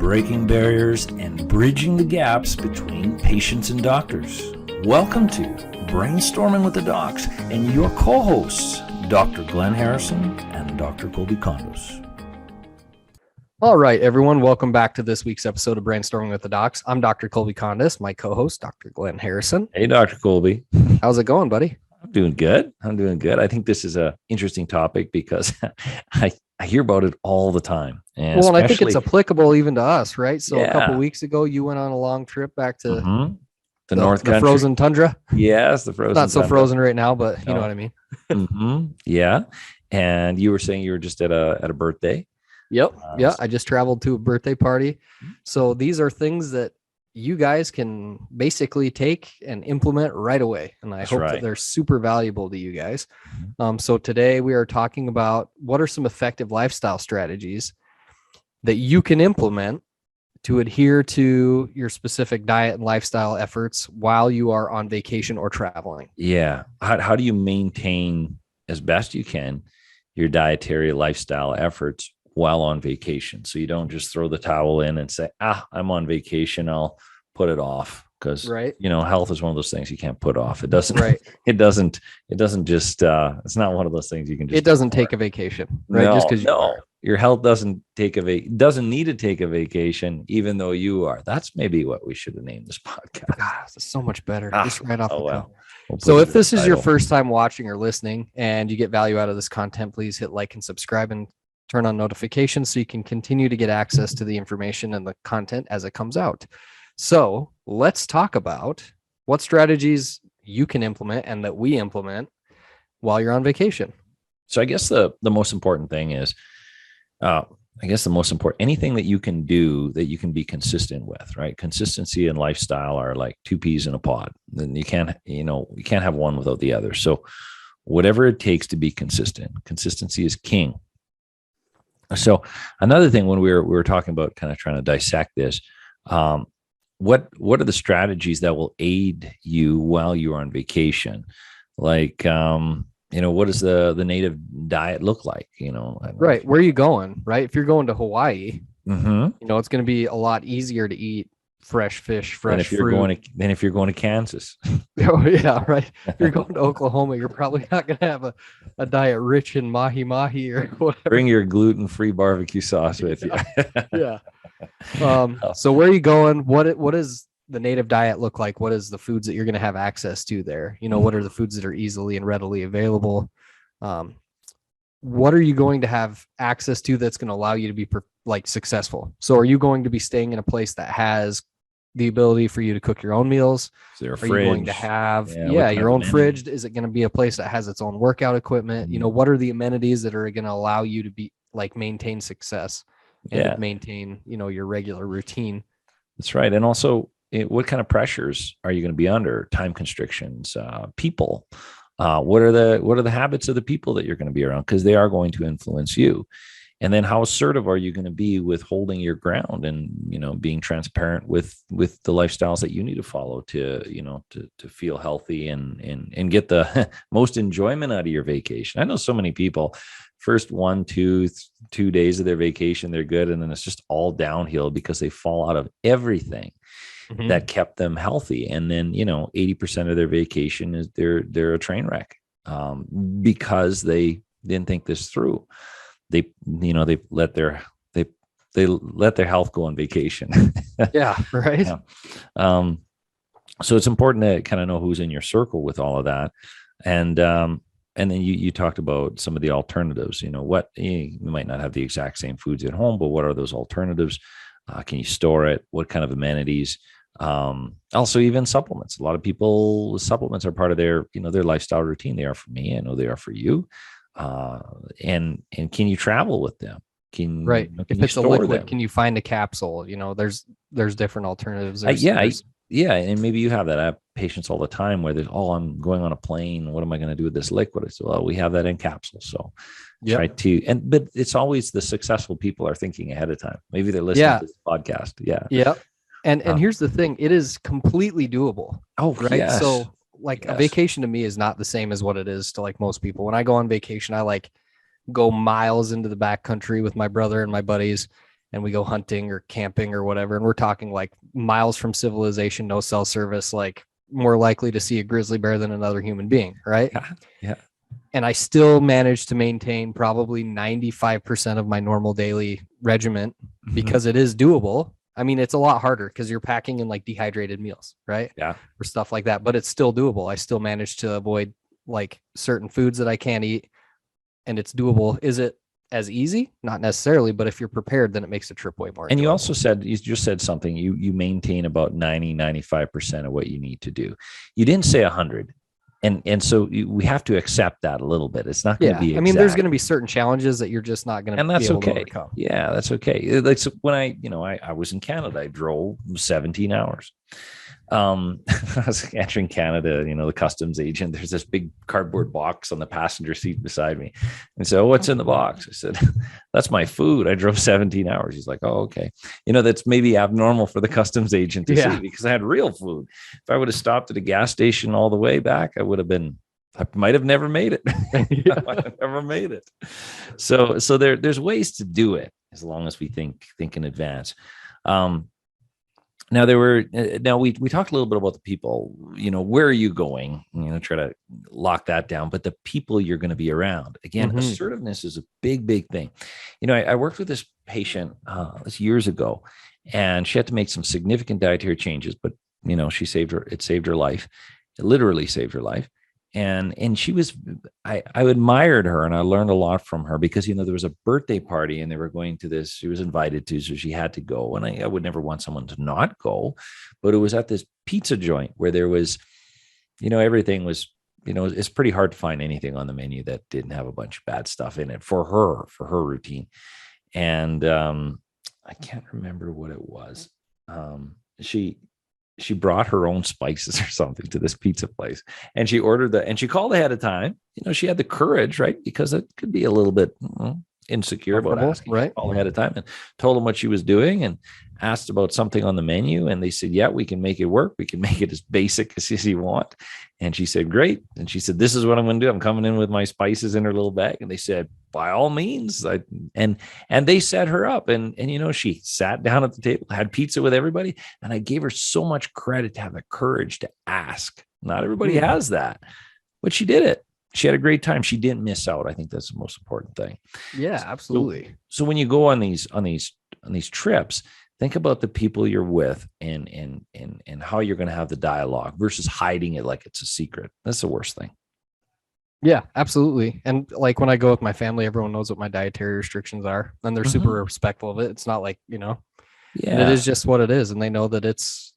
breaking barriers and bridging the gaps between patients and doctors. Welcome to Brainstorming with the Docs and your co-hosts, Dr. Glenn Harrison and Dr. Kolby Condos. All right, everyone, welcome back to this week's episode of Brainstorming with the Docs. I'm Dr. Kolby Condos, my co-host, Dr. Glenn Harrison. Hey, Dr. Kolby. How's it going, buddy? I'm doing good. I think this is an interesting topic because I hear about it all the time. And I think it's applicable even to us, right? So Yeah. a couple weeks ago, you went on a long trip back to the North Country. frozen tundra. Yes, the frozen Not so tundra. frozen right now, but you know what I mean. Yeah. And you were saying you were just at a birthday. Yep. I just traveled to a birthday party. So these are things that you guys can basically take and implement right away. And I hope that they're super valuable to you guys. So today we are talking about what are some effective lifestyle strategies that you can implement to adhere to your specific diet and lifestyle efforts while you are on vacation or traveling. Yeah. How do you maintain as best you can your dietary lifestyle efforts while on vacation? So you don't just throw the towel in and say, I'm on vacation, I'll put it off. Because, health is one of those things you can't put off. It doesn't, it doesn't just, it's not one of those things you can just, it doesn't take a vacation, right? No, just because your health doesn't need to take a vacation, even though you are. That's maybe what we should have named this podcast. God, this is so much better. Just right off the cuff. So if this is your first time watching or listening and you get value out of this content, please hit like and subscribe and turn on notifications so you can continue to get access to the information and the content as it comes out. So let's talk about what strategies you can implement and that we implement while you're on vacation. So I guess the most important thing is, anything that you can do that you can be consistent with, right? Consistency and lifestyle are like two peas in a pod. And you can't have one without the other. So whatever it takes to be consistent, consistency is king. So another thing when we were talking about kind of trying to dissect this, what are the strategies that will aid you while you're on vacation? Like, what does the native diet look like? Right. Where are you going? Right. If you're going to Hawaii, it's going to be a lot easier to eat fresh fish, fresh fruit. Then if you're going to Kansas. Oh yeah. Right. If you're going to Oklahoma, you're probably not going to have a diet rich in mahi or whatever. Bring your gluten-free barbecue sauce with you. Yeah. So where are you going? What does the native diet look like? What is the foods that you're going to have access to there? What are the foods that are easily and readily available? What are you going to have access to that's going to allow you to be successful? So are you going to be staying in a place that has the ability for you to cook your own meals? Are you going to have your own fridge? Is it going to be a place that has its own workout equipment? What are the amenities that are going to allow you to be maintain success and maintain your regular routine? That's right. And also, what kind of pressures are you going to be under? Time constrictions, people. What are the habits of the people that you're going to be around? Because they are going to influence you. And then how assertive are you going to be with holding your ground and, being transparent with the lifestyles that you need to follow to feel healthy and get the most enjoyment out of your vacation? I know so many people, first 2 days of their vacation, they're good. And then it's just all downhill because they fall out of everything that kept them healthy. And then, 80% of their vacation is they're a train wreck because they didn't think this through. They let their health go on vacation. Yeah. Right. Yeah. So it's important to kind of know who's in your circle with all of that. And then you talked about some of the alternatives, you might not have the exact same foods at home, but what are those alternatives? Can you store it? What kind of amenities? Also even supplements. A lot of people, supplements are part of their lifestyle routine. They are for me. I know they are for you. And can you travel with them? Can if it's a liquid, can you find a capsule? There's different alternatives. Yeah. And maybe you have that. I have patients all the time where I'm going on a plane. What am I going to do with this liquid? I say, well, we have that in capsules. So try to, but it's always the successful people are thinking ahead of time. Maybe they're listening to this podcast. Yeah. Yeah. And here's the thing. It is completely doable. Oh, right. Yes. So a vacation to me is not the same as what it is to most people. When I go on vacation, I go miles into the backcountry with my brother and my buddies. and we go hunting or camping or whatever, and we're talking like miles from civilization, no cell service, like more likely to see a grizzly bear than another human being, right? Yeah. And I still managed to maintain probably 95% of my normal daily regimen because it is doable. I mean, it's a lot harder because you're packing in like dehydrated meals, right? Yeah. Or stuff like that, but it's still doable. I still managed to avoid like certain foods that I can't eat, and it's doable. Is it as easy? Not necessarily, but if you're prepared, then it makes the trip way more And enjoyable. you also said, you just said something, you maintain about 95% of what you need to do. You didn't say 100. And so we have to accept that a little bit. It's not going to be exact. I mean, there's going to be certain challenges that you're just not going to be able to overcome. Yeah, that's okay. Like, so when I was in Canada, I drove 17 hours. I was entering Canada, the customs agent, there's this big cardboard box on the passenger seat beside me. And so, what's in the box? I said, that's my food. I drove 17 hours. He's like, oh, okay. That's maybe abnormal for the customs agent to see, because I had real food. If I would have stopped at a gas station all the way back, I might have never made it. I might have never made it. So there's ways to do it as long as we think in advance. Now we talked a little bit about the people, where are you going? Try to lock that down, but the people you're going to be around. Again, assertiveness is a big, big thing. I worked with this patient this years ago, and she had to make some significant dietary changes, but it saved her life. It literally saved her life. And she was, I admired her, and I learned a lot from her because, there was a birthday party and they were going to this, she was invited to, so she had to go. And I would never want someone to not go, but it was at this pizza joint where there was, everything was, it's pretty hard to find anything on the menu that didn't have a bunch of bad stuff in it for her routine. And I can't remember what it was. She brought her own spices or something to this pizza place, and she ordered and she called ahead of time. She had the courage, right? Because it could be a little bit insecure about asking, right? Called ahead of time and told them what she was doing and asked about something on the menu. And they said, yeah, we can make it work. We can make it as basic as you want. And she said, great. And she said, this is what I'm going to do. I'm coming in with my spices in her little bag. And they said, by all means. And they set her up, and she sat down at the table, had pizza with everybody. And I gave her so much credit to have the courage to ask. Not everybody has that, but she did it. She had a great time. She didn't miss out. I think that's the most important thing. Yeah, absolutely. So when you go on these trips, think about the people you're with and how you're going to have the dialogue versus hiding it like it's a secret. That's the worst thing. Yeah, absolutely. And like when I go with my family, everyone knows what my dietary restrictions are, and they're super respectful of it. It's not like, it is just what it is. And they know that it's,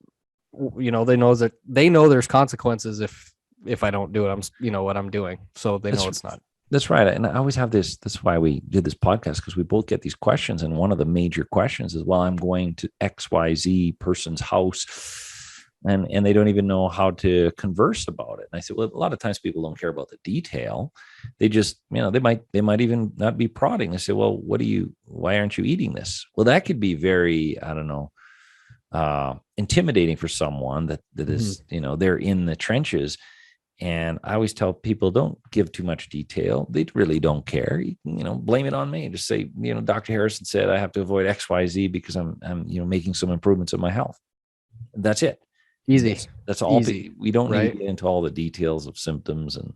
they know there's consequences if I don't do it. I'm, what I'm doing. So they know it's not. That's right. And I always have this, that's why we did this podcast, because we both get these questions. And one of the major questions is, well, I'm going to XYZ person's house and they don't even know how to converse about it. And I said, well, a lot of times people don't care about the detail. They just, they might even not be prodding. They say, well, why aren't you eating this? Well, that could be very, I don't know, intimidating for someone that is, they're in the trenches. And I always tell people, don't give too much detail. They really don't care. Blame it on me. Just say, Dr. Harrison said I have to avoid XYZ because I'm making some improvements in my health. That's it. Easy. That's all. Easy. We don't need to get into all the details of symptoms, and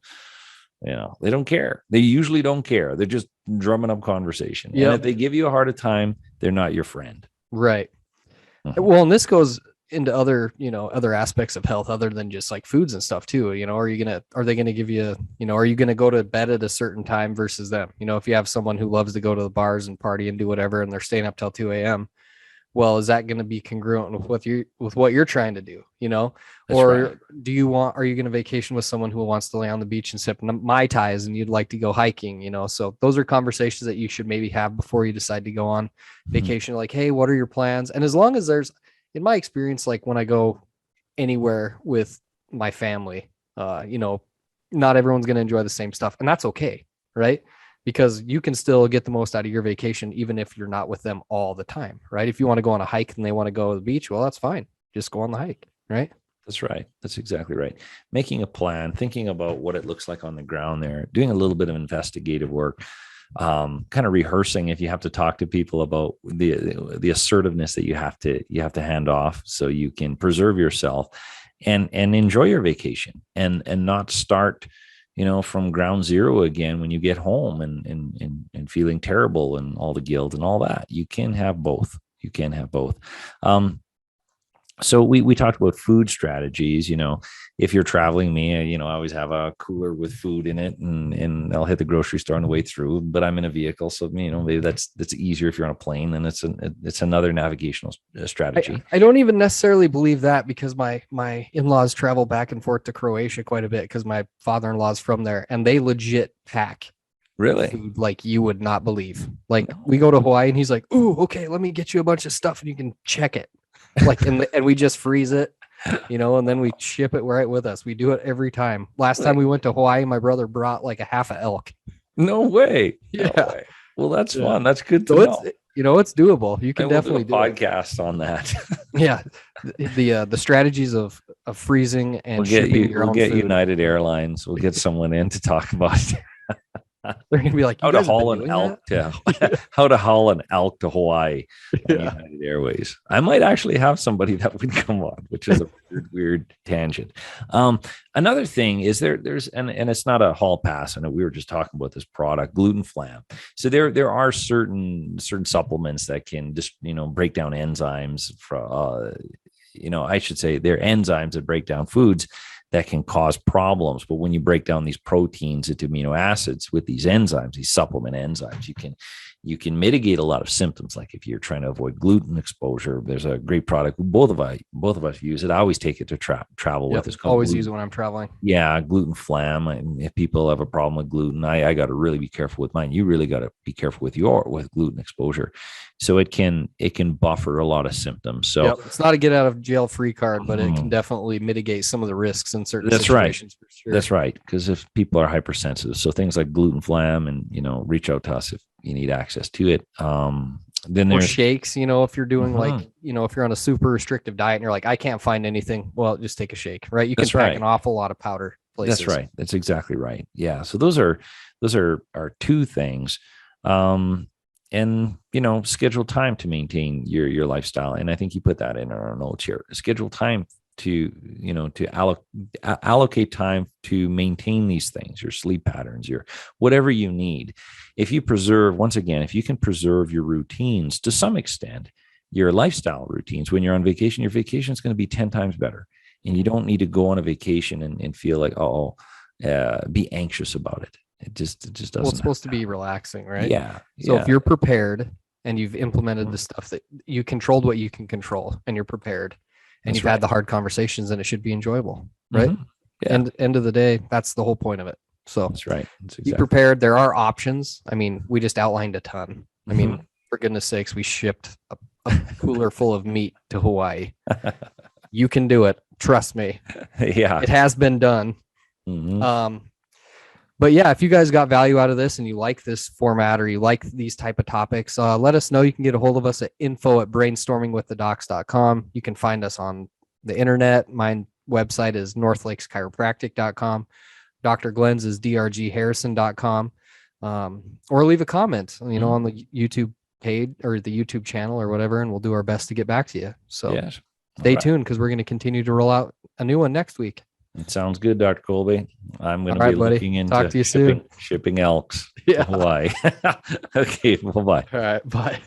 they don't care. They usually don't care. They're just drumming up conversation. Yep. And if they give you a hard time, they're not your friend. Right. Well, and this goes into other aspects of health other than just like foods and stuff too. Are they going to give you, are you going to go to bed at a certain time versus them? If you have someone who loves to go to the bars and party and do whatever, and they're staying up till 2 a.m., well, is that going to be congruent with what you're trying to do, or right. Are you going to vacation with someone who wants to lay on the beach and sip Mai Tais and you'd like to go hiking, so those are conversations that you should maybe have before you decide to go on vacation. Like, hey, what are your plans? And as long as there's, in my experience, like when I go anywhere with my family, not everyone's going to enjoy the same stuff, and that's okay. Right. Because you can still get the most out of your vacation, even if you're not with them all the time, right? If you want to go on a hike and they want to go to the beach, well, that's fine. Just go on the hike, right? That's right. That's exactly right. Making a plan, thinking about what it looks like on the ground there, doing a little bit of investigative work. kind of rehearsing if you have to talk to people about the assertiveness that you have to hand off so you can preserve yourself and enjoy your vacation and not start, from ground zero again when you get home and feeling terrible and all the guilt and all that. You can have both. So we talked about food strategies. If you're traveling me, I always have a cooler with food in it, and I'll hit the grocery store on the way through. But I'm in a vehicle, so maybe that's easier if you're on a plane. Then it's another navigational strategy. I don't even necessarily believe that, because my in-laws travel back and forth to Croatia quite a bit because my father-in-law's from there, and they legit pack really food like you would not believe. Like we go to Hawaii, and he's like, "Ooh, okay, let me get you a bunch of stuff, and you can check it." Like, and we just freeze it, and then we ship it right with us. We do it every time. Last time we went to Hawaii, my brother brought like a half a elk. No way. Yeah. No way. Well, that's fun. That's good to know. It's doable. You can definitely do a podcast on that. Yeah. The strategies of freezing and shipping your own food. We'll get United Airlines. We'll get someone in to talk about it. They're gonna be like, how to haul an elk to Hawaii on United Airways. I might actually have somebody that would come on, which is a weird tangent. Another thing is there's and it's not a hall pass. I know we were just talking about this product, gluten flam. So there are certain supplements that can just break down enzymes I should say they're enzymes that break down foods that can cause problems. But when you break down these proteins into amino acids with these enzymes, these supplement enzymes, you can mitigate a lot of symptoms. Like if you're trying to avoid gluten exposure, there's a great product. Both of us use it. I always take it to travel with. It's called always use it when I'm traveling. Yeah, gluten flam. And if people have a problem with gluten, I got to really be careful with mine. You really got to be careful with gluten exposure. So it can buffer a lot of symptoms. So it's not a get out of jail free card, but it can definitely mitigate some of the risks in certain situations. Right. For sure. That's right. Because if people are hypersensitive, so things like gluten flam, and reach out to us if you need access to it. Then there's shakes, if you're doing like, if you're on a super restrictive diet and you're like, I can't find anything, well, just take a shake, right? You can pack an awful lot of powder places. That's right. That's exactly right. Yeah. So those are two things. And schedule time to maintain your lifestyle. And I think you put that in our notes here. Schedule time to allocate time to maintain these things, your sleep patterns, your whatever you need. If you can preserve your routines to some extent, your lifestyle routines, when you're on vacation, your vacation is going to be 10 times better. And you don't need to go on a vacation and feel like, be anxious about it. It just doesn't. Well, it's supposed to be relaxing, right? Yeah. So if you're prepared and you've implemented the stuff that you controlled what you can control, and you're prepared, and you've had the hard conversations, then it should be enjoyable, right? Yeah. And end of the day, that's the whole point of it. So that's right. Be prepared. There are options. I mean, we just outlined a ton. I mean, for goodness sakes, we shipped a cooler full of meat to Hawaii. You can do it. Trust me. Yeah. It has been done. But yeah, if you guys got value out of this and you like this format or you like these type of topics, let us know. You can get a hold of us at info@brainstormingwiththedocs.com. You can find us on the internet. My website is northlakescheropractic.com. Dr. Glenn's is drgharrison.com. Or leave a comment, on the YouTube page or the YouTube channel or whatever, and we'll do our best to get back to you. So stay tuned, because we're going to continue to roll out a new one next week. It sounds good, Dr. Kolby. I'm going to be looking into Talk to you soon. Shipping elks to Hawaii. Okay, bye-bye. All right, bye.